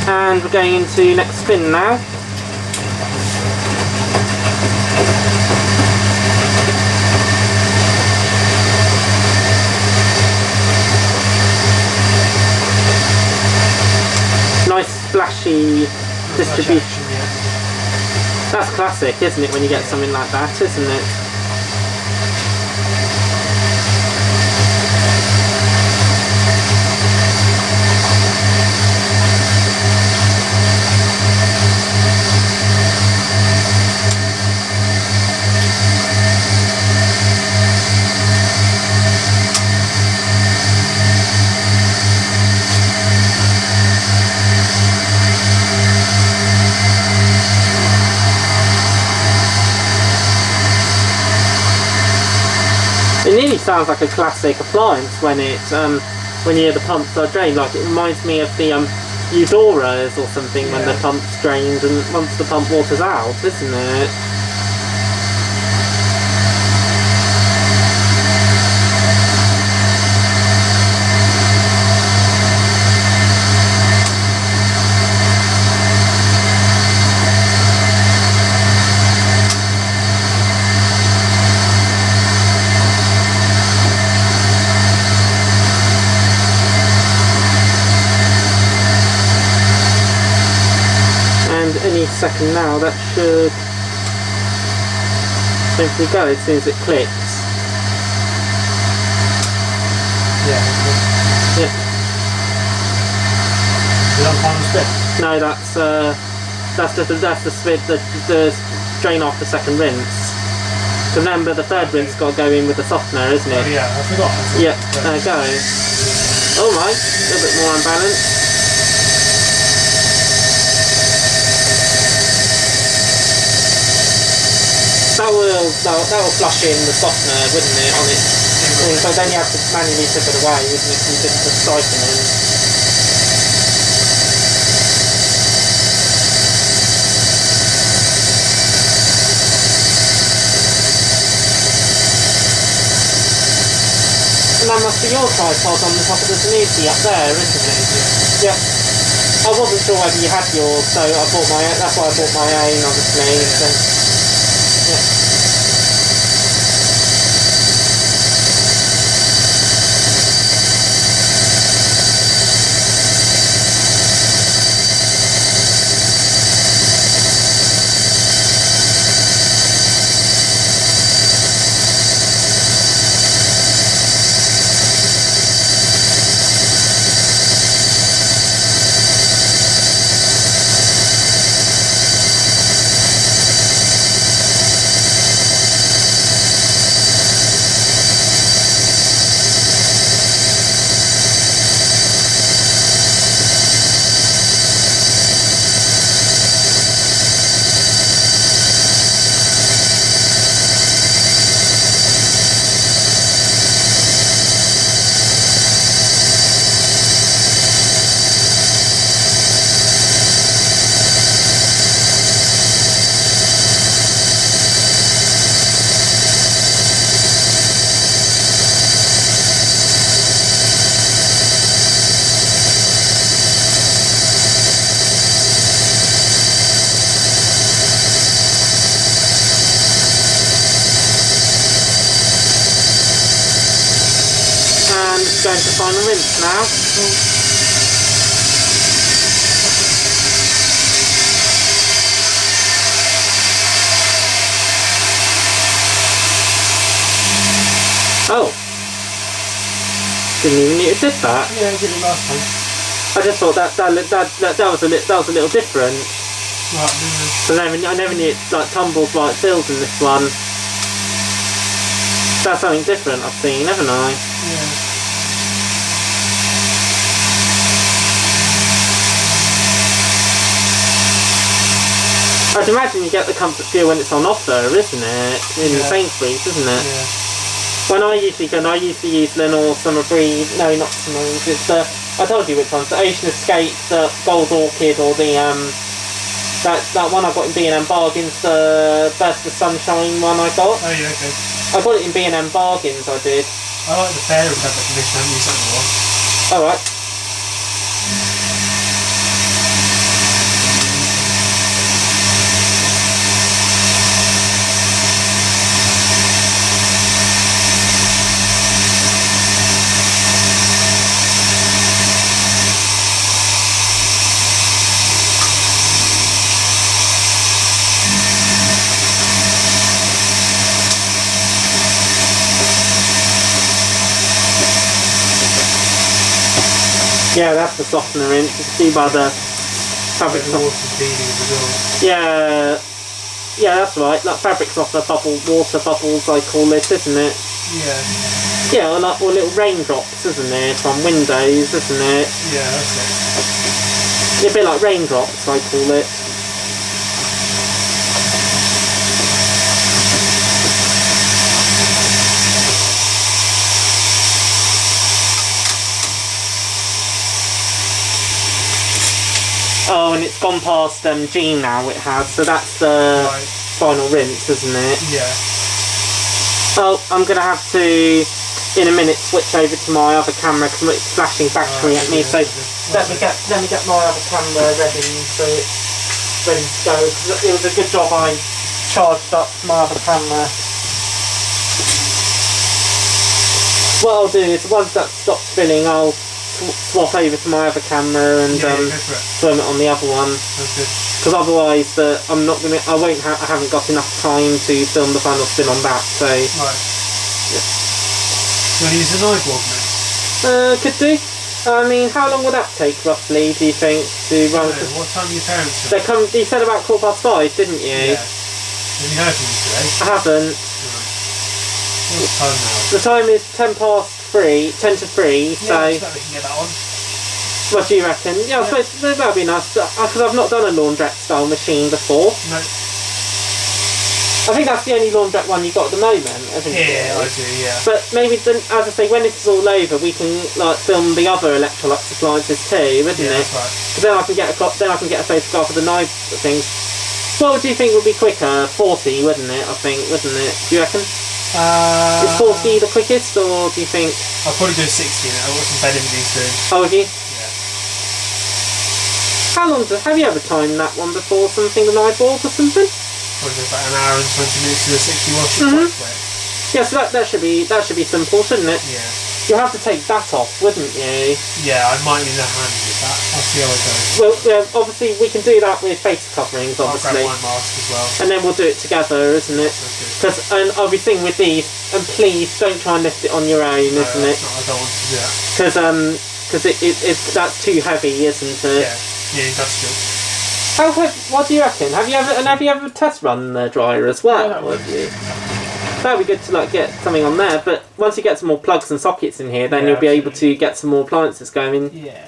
And we're going into next spin now. Nice splashy distribution. That's classic, isn't it, when you get something like that, isn't it? It nearly sounds like a classic appliance when it when you hear the pumps are drained. Like, it reminds me of the Eudoras or something, when the pump's drained and once the pump water's out, isn't it? Any second now, that should hopefully go as soon as it clicks. Yeah. You don't find the spit? No, that's the spit, the drain off the second rinse. Remember, the third rinse got to go in with the softener, isn't it? Oh yeah, I forgot. Yeah, there it goes. Alright, a little bit more unbalanced. That will flush in the softener, wouldn't it, on its thing, so then you have to manually tip it away, wouldn't it, from the siphoning. And that must be your tripod on the top of the Zanussi up there, isn't it? Yeah. I wasn't sure whether you had yours, so I bought my own, that's why I bought my own, obviously. So, yeah. Going to final rinse now. Oh, didn't even know it did that. Yeah, I did it last time. I just thought that was a little different. Right. So I never knew it like tumbles like fills in this one. That's something different I've seen, haven't I? Yeah. I'd imagine you get the comfort feel when it's on offer, isn't it? In Sainsbury's, isn't it? Yeah. When I usually use Lenore Summer Breeze. No, not Summer Breeze. It's the, I told you which one's the Ocean Escape, the Gold Orchid, or the that one I got in B&M Bargains, the Burst of Sunshine one I got. Oh yeah, okay. I got it in B&M Bargains. I did. I like the fairy pepper conditioner. I haven't used that in a while. All right. Yeah, that's the softener rinse. You can see by the fabric softener. Yeah, that's right. Like fabric softener water bubbles, I call it, isn't it? Yeah. Yeah, or little raindrops, isn't it, from windows, isn't it? Yeah, that's it. Yeah, a bit like raindrops, I call it. Oh, and it's gone past G now, it has, so that's the final rinse, isn't it? Yeah. Oh, I'm going to have to, in a minute, switch over to my other camera because it's flashing battery at me, so let me get my other camera ready so it's ready to go. It was a good job I charged up my other camera. What I'll do is, once that stops filling, I'll swap over to my other camera and film it on the other one. Because otherwise, I haven't got enough time to film the final spin on that. So. Right. Yeah. Do you want to use an eyeball next? Could do. I mean, how long would that take roughly? Do you think to run? What time are your parents? You said about 5:15, didn't you? Yeah. Have you heard from them today? I haven't. Right. What's the time now? The time is 10 to 3, so... Yeah, we can get that on. What do you reckon? Yeah, I suppose that'd be nice, because I've not done a laundrette style machine before. No. I think that's the only laundrette one you've got at the moment, isn't it? Yeah, I do, yeah. But maybe, as I say, when this is all over, we can film the other Electrolux appliances too, isn't it? That's right. Because then I can get a photograph of the knife things. What do you think would be quicker? 40, wouldn't it? I think, wouldn't it? Do you reckon? Is 40 the quickest, or do you think? I'll probably do 60 now. I've got some bedding to do soon. Oh, have you? Yeah. How long have you ever timed that one before? Something an eyeball or something? Probably about an hour and 20 minutes to the 60 wash. Yeah, so that should be simple, shouldn't it? Yeah. You'll have to take that off, wouldn't you? Yeah, I might need a hand with that. I'll see how it goes. Well, obviously we can do that with face coverings, obviously. I'll grab my mask as well. And then we'll do it together, isn't it? And I'll be thinking with these, and please don't try and lift it on your own, isn't it? I don't want to do that. Because that's too heavy, isn't it? Yeah, industrial. What do you reckon? Have you ever test run the dryer as well? Yeah, that would be. That'd be good to get something on there, but once you get some more plugs and sockets in here, then you'll be able to get some more appliances going. Yeah.